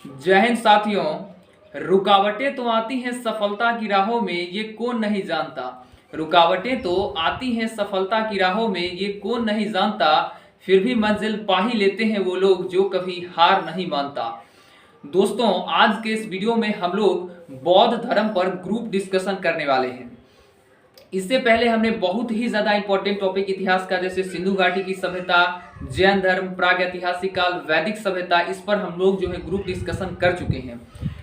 जय हिंद साथियों। रुकावटें तो आती हैं सफलता की राहों में, ये कौन नहीं जानता। रुकावटें तो आती हैं सफलता की राहों में, ये कौन नहीं जानता। फिर भी मंजिल पा ही लेते हैं वो लोग जो कभी हार नहीं मानता। दोस्तों, आज के इस वीडियो में हम लोग बौद्ध धर्म पर ग्रुप डिस्कशन करने वाले हैं। इससे पहले हमने बहुत ही ज्यादा इंपॉर्टेंट टॉपिक इतिहास का, जैसे सिंधु घाटी की सभ्यता, जैन धर्म, प्राग ऐतिहासिक काल, वैदिक सभ्यता, इस पर हम लोग जो है ग्रुप डिस्कशन कर चुके हैं।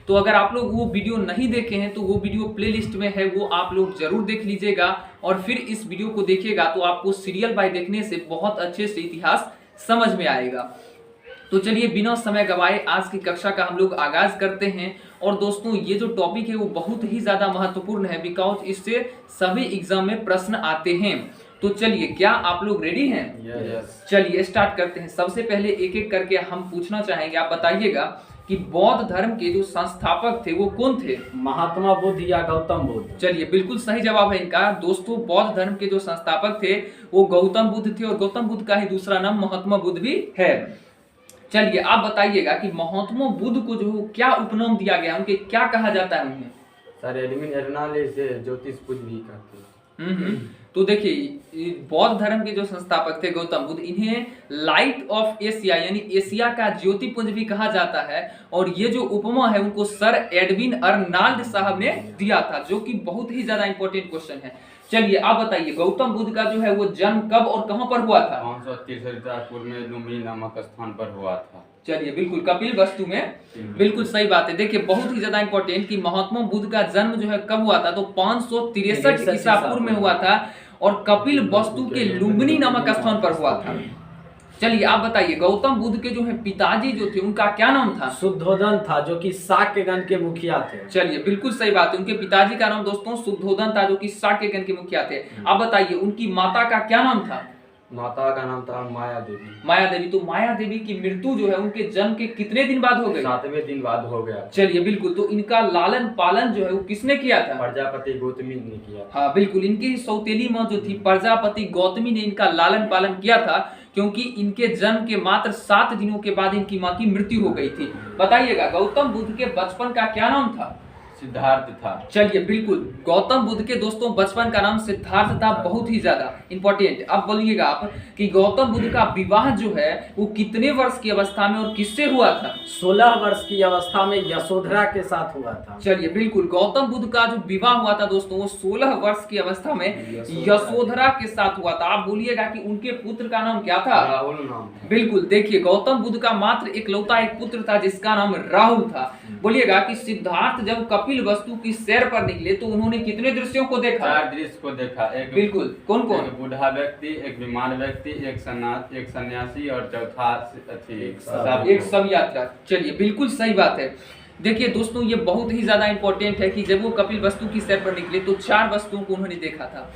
तो अगर आप लोग वो वीडियो नहीं देखे हैं तो वो वीडियो प्लेलिस्ट में है, वो आप लोग जरूर देख लीजिएगा और फिर इस वीडियो को देखिएगा तो आपको सीरियल बाय देखने से बहुत अच्छे से इतिहास समझ में आएगा। तो चलिए बिना समय गवाए आज की कक्षा का हम लोग आगाज करते हैं। और दोस्तों, ये जो टॉपिक है वो बहुत ही ज्यादा महत्वपूर्ण है, बिकॉज इससे सभी एग्जाम में प्रश्न आते हैं। तो चलिए, क्या आप लोग रेडी हैं? यस। चलिए स्टार्ट करते हैं। सबसे पहले एक एक करके हम पूछना चाहेंगे, आप बताइएगा कि बौद्ध धर्म के जो संस्थापक थे वो कौन थे? महात्मा बुद्ध या गौतम बुद्ध। चलिए, बिल्कुल सही जवाब है इनका। दोस्तों, बौद्ध धर्म के जो संस्थापक थे वो गौतम बुद्ध थे और गौतम बुद्ध का ही दूसरा नाम महात्मा बुद्ध भी है। चलिए आप बताइएगा कि महात्मा बुद्ध को जो क्या उपनाम दिया गया, उनके क्या कहा जाता है उन्हें? सर एडमिन एर्नाले से ज्योतिष बुद्ध भी कहते हैं। तो देखिए, बौद्ध धर्म के जो संस्थापक थे गौतम बुद्ध, इन्हें लाइट ऑफ एशिया यानी एशिया का ज्योतिपुंज भी कहा जाता है। और ये जो उपमा है उनको सर एडविन अर्नाल्ड साहब ने दिया था, जो कि बहुत ही ज्यादा इंपॉर्टेंट क्वेश्चन है। चलिए आप बताइए, गौतम बुद्ध का जो है वो जन्म कब और कहां पर हुआ था? 533 में लुम्बिनी नामक स्थान पर हुआ था। चलिए, बिल्कुल कपिल वस्तु में, बिल्कुल सही बात है। देखिए, बहुत ही ज्यादा इंपॉर्टेंट कि महात्मा बुद्ध का जन्म जो है कब हुआ था, तो 563 ईसा पूर्व में हुआ था और कपिल वस्तु के लुम्बिनी नामक स्थान पर हुआ था। चलिए आप बताइए, गौतम बुद्ध के जो है पिताजी जो थे उनका क्या नाम था? शुद्धोधन था, जो कि साक्यगण के मुखिया थे। चलिए, बिल्कुल सही बात है। उनके पिताजी का नाम दोस्तों शुद्धोधन था, जो कि साक्यगण के मुखिया थे। आप बताइए, उनकी माता का क्या नाम था? माता का नाम था माया देवी। माया देवी। तो माया देवी की मृत्यु जो है उनके जन्म के कितने दिन बाद हो गई? 7वें दिन बाद हो गया। चलिए, बिल्कुल। तो इनका लालन पालन जो है वो किसने किया था? प्रजापति गौतमी ने किया था। हाँ बिल्कुल, इनकी सौतेली माँ जो थी प्रजापति गौतमी ने इनका लालन पालन किया था, क्योंकि इनके जन्म के मात्र 7 दिनों के बाद इनकी माँ की मृत्यु हो गई थी। बताइएगा, गौतम बुद्ध के बचपन का क्या नाम था? सिद्धार्थ था। चलिए, बिल्कुल। गौतम बुद्ध के दोस्तों बचपन का नाम सिद्धार्थ था, बहुत ही ज्यादा इंपॉर्टेंट। अब बोलिएगा आप कि गौतम बुद्ध का विवाह जो है वो कितने वर्ष की अवस्था में और किससे हुआ था? 16 वर्ष की अवस्था में यशोधरा के साथ हुआ था। चलिए, बिल्कुल। गौतम बुद्ध का जो विवाह हुआ था दोस्तों वो 16 वर्ष की अवस्था में यशोधरा के साथ हुआ था। आप बोलिएगा कि उनके पुत्र का नाम क्या था? राहुल नाम था। बिल्कुल। देखिए, गौतम बुद्ध का मात्र इकलौता एक पुत्र था जिसका नाम राहुल था। बोलिएगा कि सिद्धार्थ जब कपिल वस्तु की सैर पर निकले तो उन्होंने कितने दृश्यों को देखा? 4 दृश्य को देखा। एक बिल्कुल। कौन कौन? एक बूढ़ा व्यक्ति, एक बीमार व्यक्ति, एक सन्यासी और चौथा एक सब यात्रा। चलिए, बिल्कुल सही बात है। देखिए दोस्तों, ये बहुत ही ज्यादा इंपॉर्टेंट है कि जब वो कपिल वस्तु की सैर पर निकले तो 4 वस्तुओं को उन्होंने देखा था,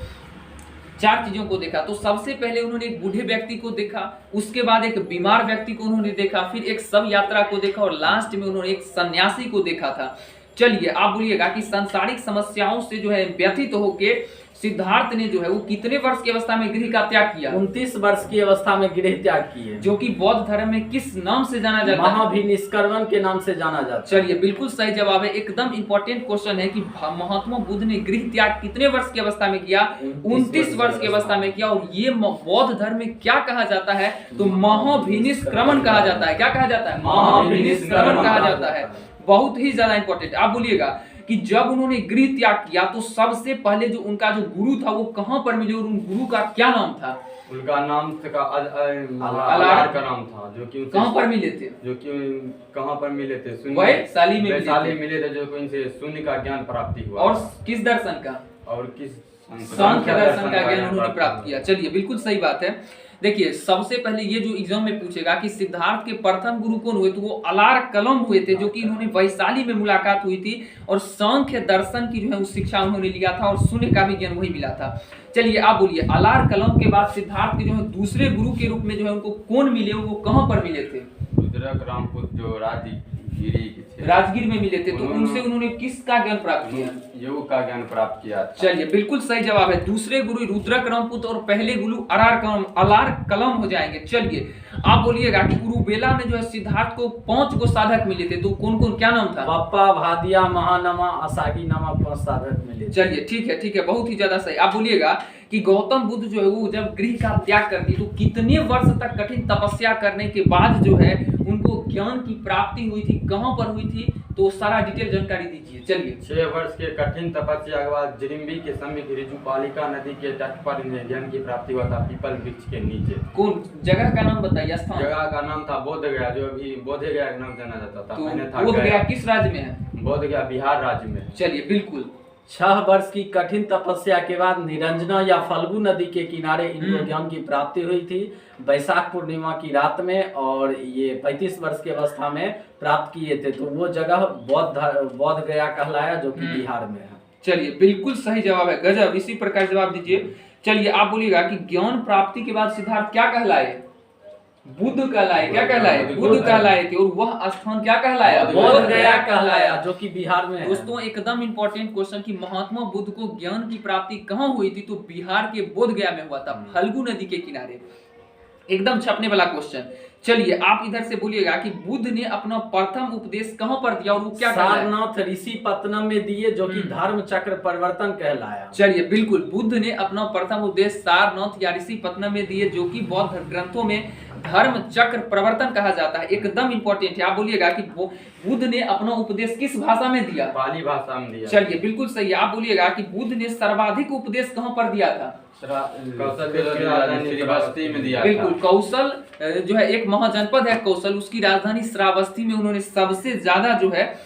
4 चीजों को देखा। तो सबसे पहले उन्होंने एक बूढ़े व्यक्ति को देखा, उसके बाद एक बीमार व्यक्ति को उन्होंने देखा, फिर एक सब यात्रा को देखा और लास्ट में उन्होंने एक सन्यासी को देखा था। चलिए आप बोलिएगा कि सांसारिक समस्याओं से जो है व्यथित होके सिद्धार्थ ने जो है वो कितने वर्ष की अवस्था में गृह का त्याग किया? 29 वर्ष की अवस्था में गृह त्याग किए, जो कि बौद्ध धर्म में किस नाम से जाना जाता है? महाभिनिष्कर्मण के नाम से जाना जाता है। चलिए, बिल्कुल सही जवाब है। एकदम इंपॉर्टेंट क्वेश्चन है कि महात्मा बुद्ध ने गृह त्याग कितने वर्ष की अवस्था में किया? 29 वर्ष की अवस्था में किया। और ये बौद्ध धर्म में क्या कहा जाता है? तो महाभिनिष्क्रमण कहा जाता है। क्या कहा जाता है? महाभिनिष्क्रमण कहा जाता है। बहुत ही ज्यादा इंपॉर्टेंट। आप बोलिएगा कि जब उन्होंने गृह त्याग किया तो सबसे पहले जो उनका जो गुरु था वो कहां पर मिले और उन गुरु का क्या नाम था? उनका नाम था अलार का नाम था, जो कि कहां पर मिले थे? जो कि कहां पर मिले थे? वैशाली में मिले थे, जो कि इनसे शून्य का ज्ञान प्राप्ति हुआ। और किस दर्शन का? और किस सांख्य दर्शन का ज्ञान उन्होंने प्राप्त किया। चलिए, बिल्कुल सही बात है। देखिए, सबसे पहले ये जो एग्जाम में पूछेगा कि सिद्धार्थ के प्रथम गुरु कौन हुए, तो वो अलार कलम हुए थे, जो कि इन्होंने वैशाली में मुलाकात हुई थी और सांख्य दर्शन की जो है उस शिक्षा उन्होंने लिया था और शून्य का भी ज्ञान वही मिला था। चलिए आप बोलिए, अलार कलम के बाद सिद्धार्थ के जो है दूसरे गुरु के रूप में जो है उनको कौन मिले, वो कहां पर मिले थे? रुद्रक रामपुर जो गिरी के थे। राजगीर में मिले थे, तो उनसे उन्होंने किसका ज्ञान प्राप्त किया? योग का ज्ञान प्राप्त किया था। चलिए बिल्कुल सही जवाब है। दूसरे गुरु रुद्रक रामपुत और पहले गुरु अलार कलम हो जाएंगे। चलिए आप बोलिएगा कि गुरुबेला में जो है सिद्धार्थ को 5 गो साधक मिले थे, तो कौन कौन, क्या नाम था? बप्पा, भादिया, महानमा, असागी नामक 5 साधक मिले। चलिए ठीक है, बहुत ही ज्यादा सही। आप बोलिएगा कि गौतम बुद्ध जो है वो जब गृह का त्याग कर दी तो कितने वर्ष तक कठिन तपस्या करने के बाद जो है उनको ज्ञान की प्राप्ति हुई थी, कहां पर हुई थी, तो सारा डिटेल जानकारी दीजिए। चलिए 6 वर्ष के कठिन तपस्या के बाद जिरिम्बी के समीप ऋजुपालिका नदी के तट पर इन्हें ज्ञान की प्राप्ति हुआ था, पीपल वृक्ष के नीचे। कौन जगह का नाम बताइए, स्थान? जगह का नाम था बोध गया, जो अभी बोध गया के नाम जाना जाता था। पहले था बोध गया किस राज्य में है? बोध गया बिहार राज्य में। चलिए बिल्कुल 6 वर्ष की कठिन तपस्या के बाद निरंजना या फल्गु नदी के किनारे इनको ज्ञान की प्राप्ति हुई थी वैशाख पूर्णिमा की रात में, और ये 35 वर्ष की अवस्था में प्राप्त किए थे। तो वो जगह बौद्ध गया कहलाया, जो कि बिहार में है। चलिए बिल्कुल सही जवाब है, गजब। इसी प्रकार जवाब दीजिए। चलिए आप बोलिएगा कि ज्ञान प्राप्ति के बाद सिद्धार्थ क्या कहलाए? बुद्ध कहलाए। क्या कहलाए? बुद्ध कहलाए थे। और वह स्थान क्या कहलाया? बोध गया कहलाया, जो कि बिहार में है। दोस्तों एकदम इंपॉर्टेंट क्वेश्चन कि महात्मा बुद्ध को ज्ञान की प्राप्ति कहाँ हुई थी, तो बिहार के बोध गया में हुआ था, फल्गु नदी के किनारे। एकदम छपने वाला क्वेश्चन। चलिए आप इधर से बोलिएगा कि बुद्ध ने अपना प्रथम उपदेश कहां पर दिया और वो क्या कहलाया? सारनाथ ऋषिपत्तनम में दिए, जो कि धर्म चक्र प्रवर्तन कहलाया। चलिए बिल्कुल, बुद्ध ने अपना प्रथम उपदेश सारनाथ या ऋषिपत्तनम में दिए, जो कि बौद्ध ग्रंथों में धर्म चक्र प्रवर्तन कहा जाता है। एकदम इंपॉर्टेंट है। आप बोलिएगा कि बुद्ध ने अपना उपदेश किस भाषा में दिया? पाली भाषा में दिया। चलिए बिल्कुल सही है। आप बोलिएगा कि बुद्ध ने सर्वाधिक उपदेश कहां पर दिया था? कौशल की राजधानी श्रावस्ती में दिया। बिल्कुल, कौशल जो है एक महाजनपद है कौशल, उसकी राजधानी श्रावस्ती में उन्होंने सबसे ज्यादा जो है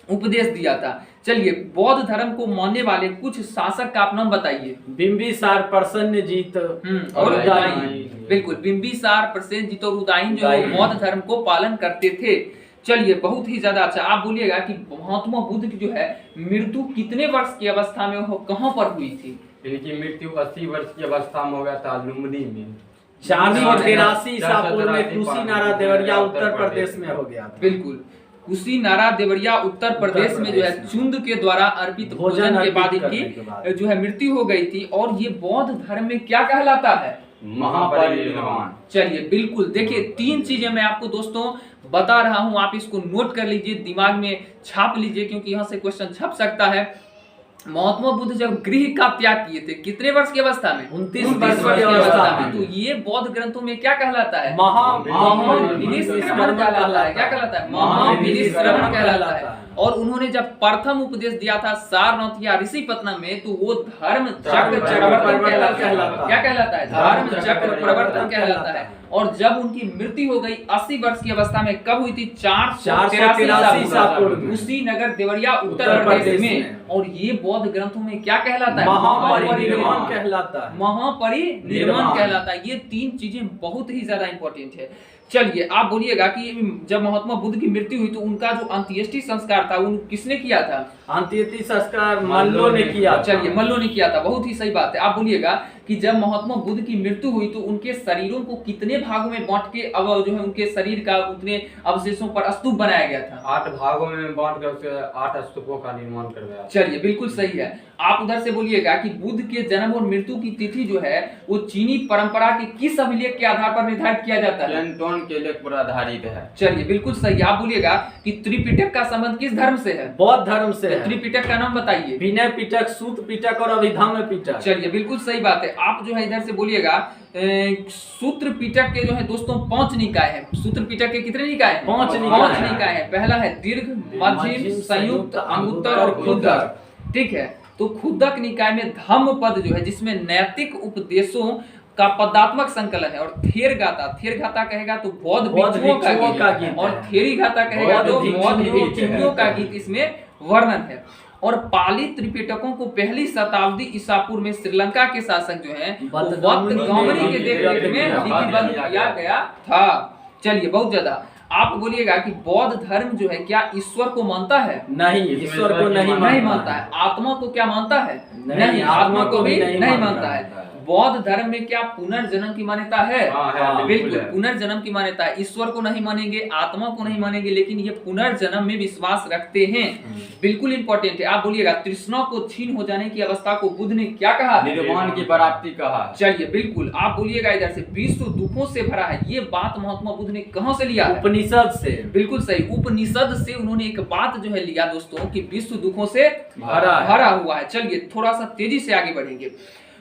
उपदेश दिया था। चलिए बौद्ध धर्म को मानने वाले कुछ शासक का आप नाम बताइए। बिंबिसार, प्रसन्नजीत और उदयन। बिल्कुल, बिंबिसार, प्रसेनजीत और उदयन जो है बौद्ध धर्म को पालन करते थे। चलिए बहुत ही ज्यादा अच्छा। आप बोलिएगा कि महात्मा बुद्ध की जो है मृत्यु कितने वर्ष की अवस्था में हो, कहां पर हुई थी? इनकी मृत्यु 80 वर्ष की अवस्था में हो गया था, लुम्बिनी में। 483 ईसा पूर्व में कुशीनारा देवरिया उत्तर प्रदेश में हो गया था। बिल्कुल, कुशीनारा देवरिया उत्तर प्रदेश में जो है चुंद के द्वारा अर्पित भोजन के बाद इनकी जो है मृत्यु हो गई थी। और ये बौद्ध धर्म में क्या कहलाता है? महापरिनिर्वाण। चलिए बिल्कुल, देखिए 3 चीजें मैं आपको दोस्तों बता रहा हूं, आप इसको नोट कर लीजिए, दिमाग में छाप लीजिए, क्योंकि यहाँ से क्वेश्चन छप सकता है। महात्मा बुद्ध जब गृह का त्याग किए थे कितने वर्ष की अवस्था में? 29 वर्ष की अवस्था में। तो ये बौद्ध ग्रंथों में क्या कहलाता है? महाविनिश्रवण कहलाता है। क्या कहलाता है? महाविनिश्रवण कहलाता है। और उन्होंने जब प्रथम उपदेश दिया था सारनाथ या ऋषिपत्तनम में, तो वो धर्म चक्र प्रवर्तन कहलाता है। क्या कहलाता है? धर्म चक्र प्रवर्तन कहलाता है। और जब उनकी मृत्यु हो गई 80 वर्ष की अवस्था में, कब हुई थी? 483 ईसा पूर्व, कुशीनगर देवरिया उत्तर प्रदेश में। और ये बौद्ध ग्रंथों में क्या कहलाता है? महापरिनिर्वाण कहलाता है। महापरिनिर्वाण कहलाता है। ये 3 चीजें बहुत ही ज्यादा इंपॉर्टेंट है। चलिए आप बोलिएगा कि जब महात्मा बुद्ध की मृत्यु हुई तो उनका जो अंत्येष्टि संस्कार था वो किसने किया था? अंत्येष्टि संस्कार मल्लो ने किया। चलिए मल्लो ने किया था, बहुत ही सही बात है। आप बोलिएगा कि जब महात्मा बुद्ध की मृत्यु हुई तो उनके शरीरों को कितने भागों में बांट के अब जो है उनके शरीर का उतने अवशेषों पर स्तूप बनाया गया था? 8 भागों में बांट कर उसके 8 स्तूपों का निर्माण करवाया। चलिए बिल्कुल सही है। आप उधर से बोलिएगा कि बुद्ध के जन्म और मृत्यु की तिथि जो है वो चीनी परंपरा के किस अभिलेख के आधार पर निर्धारित किया जाता है? कैंटोन के लेख पर आधारित है। चलिए बिल्कुल सही है। आप बोलिएगा कि त्रिपिटक का संबंध किस धर्म से है? बौद्ध धर्म से है। त्रिपिटक का नाम बताइए। विनय पिटक, सूत पिटक और अभिधम्म पिटक। चलिए बिल्कुल सही बात है। आप जो है इधर से बोलिएगा सूत्र पिटक के जो है दोस्तों 5 निकाय हैं। सूत्र पिटक के कितने निकाय हैं? 5 निकाय हैं। पहला है दीर्घ, मध्यम, संयुक्त, अंगुत्तर और खुद्दक। ठीक है, तो खुद्दक निकाय में धम्म पद जो है जिसमें नैतिक उपदेशों का पदात्मक संकलन है। और थेर गाथा कहेगा तो बौद्ध भिक्षुओं का गीत, और थेरी गाथा कहेगा तो बौद्ध भिक्षुओं का गीत इसमें वर्णन है। और पाली त्रिपिटकों को पहली शताब्दी ईसा पूर्व में श्रीलंका के शासक जो हैं वत्तगामनी के देखरेख में लिपिबद्ध किया गया था। चलिए बहुत ज्यादा। आप बोलिएगा कि बौद्ध धर्म जो है क्या ईश्वर को मानता है? नहीं, ईश्वर को नहीं मानता है। आत्मा को क्या मानता है? नहीं, आत्मा को भी नहीं मानता है। बौद्ध धर्म में क्या पुनर्जन्म की मान्यता है? हाँ, है, बिल्कुल है। पुनर्जन्म की मान्यता है। ईश्वर को नहीं मानेंगे, आत्मा को नहीं मानेंगे, लेकिन ये पुनर्जन्म में विश्वास रखते हैं। बिल्कुल इंपॉर्टेंट है। आप बोलिएगा तृष्णा को क्षीण हो जाने की अवस्था को बुद्ध ने क्या कहा है? निर्वाण की प्राप्ति कहा। चलिए बिल्कुल आप बोलिएगा इधर से विश्व दुखों से भरा है। ये बात महात्मा बुद्ध ने कहां से लिया है? उपनिषद से। बिल्कुल सही, उपनिषद से उन्होंने एक बात जो है लिया दोस्तों कि विश्व दुखों से भरा हुआ है। चलिए थोड़ा सा तेजी से आगे बढ़ेंगे।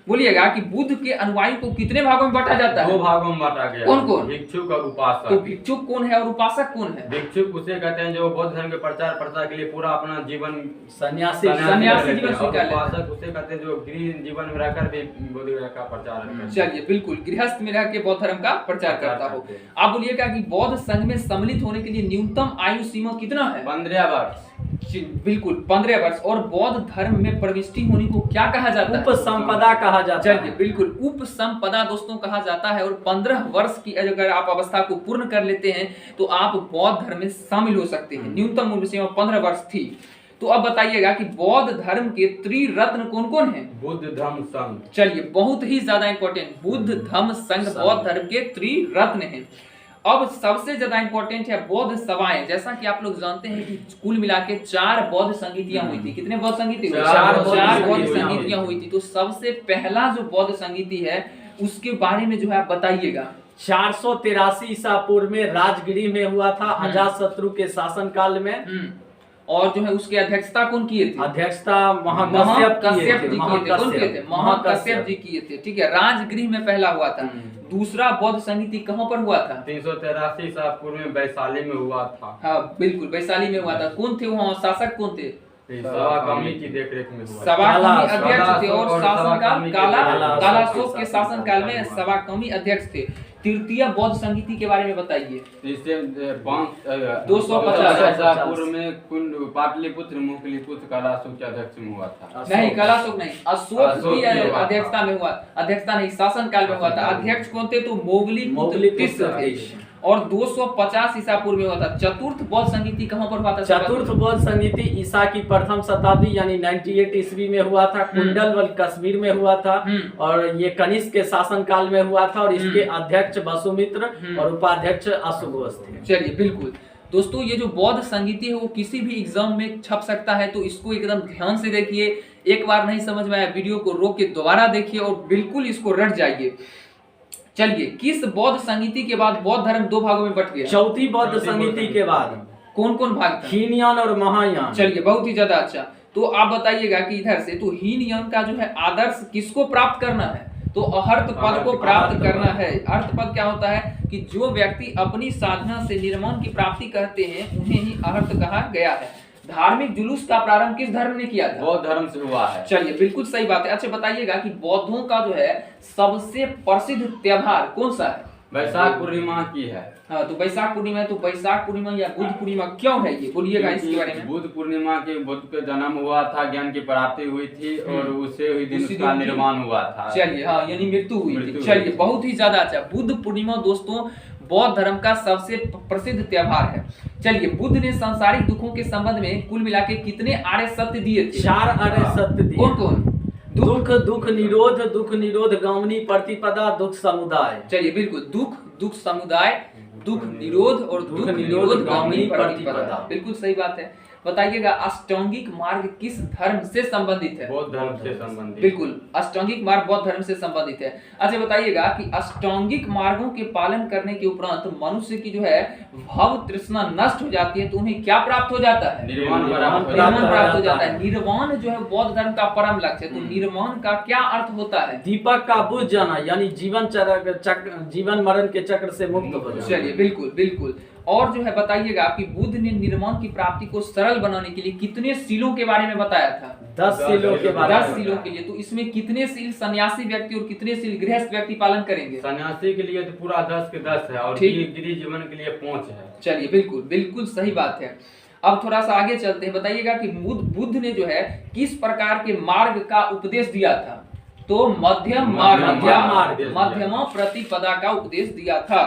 बोलिएगा कि बुद्ध के अनुयायी को कितने भागों में बांटा जाता है? 2 भागों में बांटा गया। कौन कौन? भिक्षुक और उपासक। तो भिक्षुक कौन है और उपासक कौन है? भिक्षुक उसे कहते हैं जो बौद्ध धर्म के प्रचार प्रसार के लिए पूरा अपना जीवन सन्यासी सन्यासी जीवन और स्वीकार लेता है। उपासक उसे कहते हैं जो गृह जीवन में रहकर भी बौद्ध धर्म का प्रचार करते हैं। चलिए बिल्कुल गृहस्थ में रह के बौद्ध धर्म का प्रचार करता हो। करते हैं। आप बोलिएगा कि बौद्ध संघ में सम्मिलित होने के लिए न्यूनतम आयु सीमा कितना है? 15 वर्ष। बिल्कुल 15 वर्ष। और बौद्ध धर्म में प्रविष्टि होने को क्या कहा जाता है? उपसंपदा कहा जाता चलिए है। बिल्कुल उपसंपदा दोस्तों कहा जाता है। और 15 वर्ष की अगर आप अवस्था को पूर्ण कर लेते हैं तो आप बौद्ध धर्म में शामिल हो सकते हैं। न्यूनतम उम्र सीमा 15 वर्ष थी। तो अब बताइएगा कि बौद्ध धर्म के त्रिरत्न कौन कौन है? बुद्ध धम्म संघ। चलिए बहुत ही ज्यादा इंपॉर्टेंट, बुद्ध धम्म संघ बौद्ध धर्म के त्रिरत्न हैं। अब सबसे ज्यादा इंपॉर्टेंट है बौद्ध सभाएं। जैसा कि आप लोग जानते हैं कि कुल मिला के 4 बौद्ध संगीतियां हुई थी। कितने बौद्ध संगीति हुई? 4 बौद्ध संगीतियां हुई थी। तो सबसे पहला जो बौद्ध संगीति है उसके बारे में जो है आप बताइएगा। 483 ईसा पूर्व में राजगिरी में हुआ था, अजातशत्रु के शासन काल में। और जो है उसकी अध्यक्षता कौन किए थे? अध्यक्षता महाकश्यप महाकश्यप जी किए थे। कौन किए थे? महाकश्यप महाकश्यप जी किए थे। ठीक है, राजगृह में पहला हुआ था। दूसरा बौद्ध संगीति कहाँ पर हुआ था? 383 ईसा पूर्व में वैशाली में हुआ था। हाँ बिल्कुल वैशाली में हुआ था। कौन थे वहाँ शासक? कौन थे? सवाकर्मी की देखरेख में हुआ। सवाकर्मी अध्यक्ष थे। और शासनकाल सवाकर्मी कालाशोक के शासनकाल में सवाकर्मी अध्यक्ष थे। तृतीय बौद्ध संगीति के बारे में बताइए। इससे 250 ईसा पूर्व में कुंड पाटलिपुत्र मुखलिपुत्र कालाशोक के अध्यक्ष में हुआ था। नहीं कालाशोक नहीं, अशोक अशोक की की हुआ था। अध्यक्षता में हुआ। अध्यक्षता नहीं, शासन काल में हुआ था। अध्यक्ष कौन थे? तो मोगलीपुत्र थे। और 250 ईसा पूर्व में हुआ था। चतुर्थ बौद्ध संगीति कहाँ पर हुआ था? चतुर्थ बौद्ध संगीति ईसा की प्रथम शताब्दी यानी 98 ईस्वी में हुआ था। कुंडलवल कश्मीर में हुआ था। और ये कनिष्क के शासन काल में हुआ था। और इसके अध्यक्ष वसुमित्र और उपाध्यक्ष अशोक थे। चलिए बिल्कुल दोस्तों, ये जो बौद्ध संगीति है वो किसी भी एग्जाम में छप सकता है। तो इसको एकदम ध्यान से देखिए। एक बार नहीं समझ में आया वीडियो को रोक के दोबारा देखिए और बिल्कुल इसको रट जाइए। चलिए किस बौद्ध संगीति के बाद बौद्ध धर्म 2 भागों में बट गया? चौथी बौद्ध संगीति के बाद कौन कौन भाग था? हीनयान और महायान। चलिए बहुत ही ज्यादा अच्छा। तो आप बताइएगा कि इधर से तो हीनयान का जो है आदर्श किसको प्राप्त करना है? तो अहर्त पद को प्राप्त करना है। अर्थ पद क्या होता है कि जो व्यक्ति अपनी साधना से निर्माण की प्राप्ति करते हैं उन्हें ही अहर्त कहा गया है। धार्मिक जुलूस का प्रारंभ किस धर्म ने किया था? बौद्ध धर्म से हुआ है। चलिए बिल्कुल सही बात है। अच्छा बताइएगा कि बौद्धों का जो है सबसे प्रसिद्ध त्योहार कौन सा है? वैशाख पूर्णिमा की है। हाँ तो वैशाख पूर्णिमा है। तो वैशाख पूर्णिमा या बुद्ध पूर्णिमा क्यों है ये? बोलिएगा इसके बारे में। बुद्ध पूर्णिमा के बुद्ध का जन्म हुआ था, ज्ञान की प्राप्ति हुई थी और उसे हुई दिन उसी उसका दिन की- निर्माण हुआ था। चलिए हाँ यानी मृत्यु हुई थी। मृत्यु चलिए हुई थी। बहुत ही ज्यादा अच्छा। बुद्ध पूर्णिमा दोस्तों बौद्ध धर्म का सबसे प्रसिद्ध त्योहार है। चलिए बुद्ध ने सांसारिक दुखों के संबंध में कुल मिला के कितने आर्य सत्य दिए थे? 4 आर्य सत्य दिए। कौन कौन? दुख निरोध गामनी प्रतिपदा दुख समुदाय। चलिए बिल्कुल दुख समुदाय, दुख निरोध और दुख निरोध गामिनी प्रतिपदा। बिल्कुल सही बात है। बताइएगा अष्टांगिक मार्ग किस धर्म से संबंधित है? बौद्ध धर्म से संबंधित। बिल्कुल अष्टांगिक मार्ग बौद्ध धर्म से संबंधित है। अच्छा बताइएगा कि अष्टांगिक मार्गों के पालन करने के उपरांत मनुष्य की जो है भव तृष्णा नष्ट हो जाती है तो उन्हें क्या प्राप्त हो जाता है? निर्वाण प्राप्त हो जाता है। निर्वाण जो है बौद्ध धर्म का परम लक्ष्य है। तो निर्वाण का क्या अर्थ होता है? दीपक का बुझ जाना यानी जीवन मरण के चक्र से मुक्त हो जाना। चलिए बिल्कुल बिल्कुल। और जो है बताइएगा कि बुद्ध ने निर्वाण की प्राप्ति को सरल बनाने के लिए कितने सीलों के बारे में बताया था? 10 सीलों के बारे 10 में। सीलों के लिए। तो इसमें कितने सील सन्यासी व्यक्ति और कितने सील गृहस्थ व्यक्ति पालन करेंगे? सन्यासी के लिए तो पूरा 10 के 10 है और ठीक। गिरी जीवन के लिए 5 है। चलिए बिल्कुल बिल्कुल सही बात है। अब थोड़ा सा आगे चलते हैं। बताइएगा कि बुद्ध ने जो है किस प्रकार के मार्ग का उपदेश दिया था? तो मध्यम मार्ग या मध्यमा प्रतिपदा का उपदेश दिया था।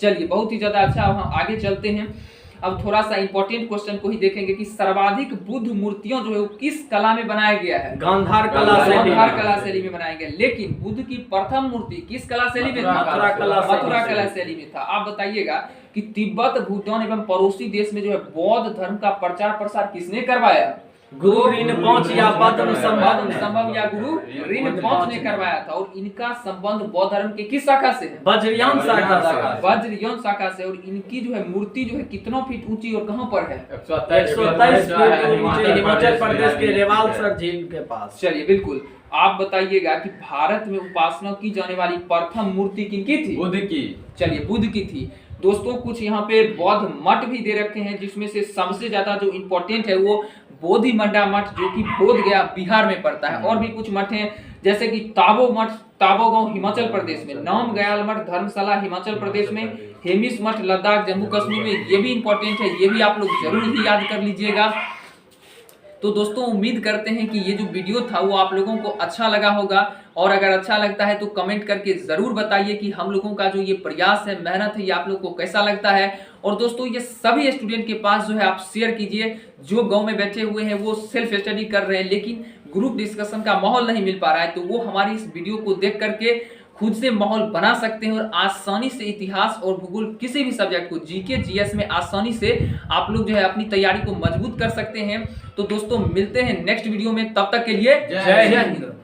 चलिए बहुत ही ज्यादा अच्छा। हम आगे चलते हैं। अब थोड़ा सा इंपॉर्टेंट क्वेश्चन को ही देखेंगे कि सर्वाधिक बुद्ध मूर्तियों जो है वो किस कला में बनाया गया है? गांधार कला शैली गांधार कला शैली में बनाया गया। लेकिन बुद्ध की प्रथम मूर्ति किस कला शैली में था? मथुरा कला शैली में था। आप बताइएगा कि तिब्बत, भूटान एवं पड़ोसी देश में जो है बौद्ध धर्म का प्रचार प्रसार किसने करवाया? गुरु ऋणपंच या पद्म संभव या गुरु ऋणपंच ने करवाया था। और इनका संबंध बौद्ध धर्म के किस शाखा से है? वज्रयान शाखा से। वज्रयान शाखा से। और इनकी जो है मूर्ति जो है कितनों फीट ऊंची और कहां पर है? 127 फीट ऊंचे हिमाचल प्रदेश के रेवालसर झील के पास। चलिए बिल्कुल, आप बताइएगा कि भारत में उपासना की जाने वाली प्रथम मूर्ति किनकी थी? बुद्ध की। चलिए बुद्ध की थी। दोस्तों कुछ यहाँ पे बौद्ध मठ भी दे रखे हैं, जिसमें से सबसे ज्यादा जो इम्पोर्टेंट है वो बोधि मंडा मठ, जो कि बोध गया बिहार में पड़ता है। और भी कुछ मठ हैं जैसे कि ताबो मठ, ताबो गांव हिमाचल प्रदेश में, नाम गयाल मठ धर्मशाला हिमाचल प्रदेश में, हेमिस मठ लद्दाख जम्मू कश्मीर में। ये भी इम्पोर्टेंट है, ये भी आप लोग जरूर ही याद कर लीजिएगा। तो दोस्तों उम्मीद करते हैं कि ये जो वीडियो था वो आप लोगों को अच्छा लगा होगा। और अगर अच्छा लगता है तो कमेंट करके जरूर बताइए कि हम लोगों का जो ये प्रयास है, मेहनत है, ये आप लोगों को कैसा लगता है। और दोस्तों ये सभी स्टूडेंट के पास जो है आप शेयर कीजिए, जो गांव में बैठे हुए हैं वो सेल्फ स्टडी कर रहे हैं लेकिन ग्रुप डिस्कशन का माहौल नहीं मिल पा रहा है, तो वो हमारी इस वीडियो को देख करके खुद से माहौल बना सकते हैं और आसानी से इतिहास और भूगोल किसी भी सब्जेक्ट को जीके जीएस में आसानी से आप लोग जो है अपनी तैयारी को मजबूत कर सकते हैं। तो दोस्तों मिलते हैं नेक्स्ट वीडियो में, तब तक के लिए जय हिंद।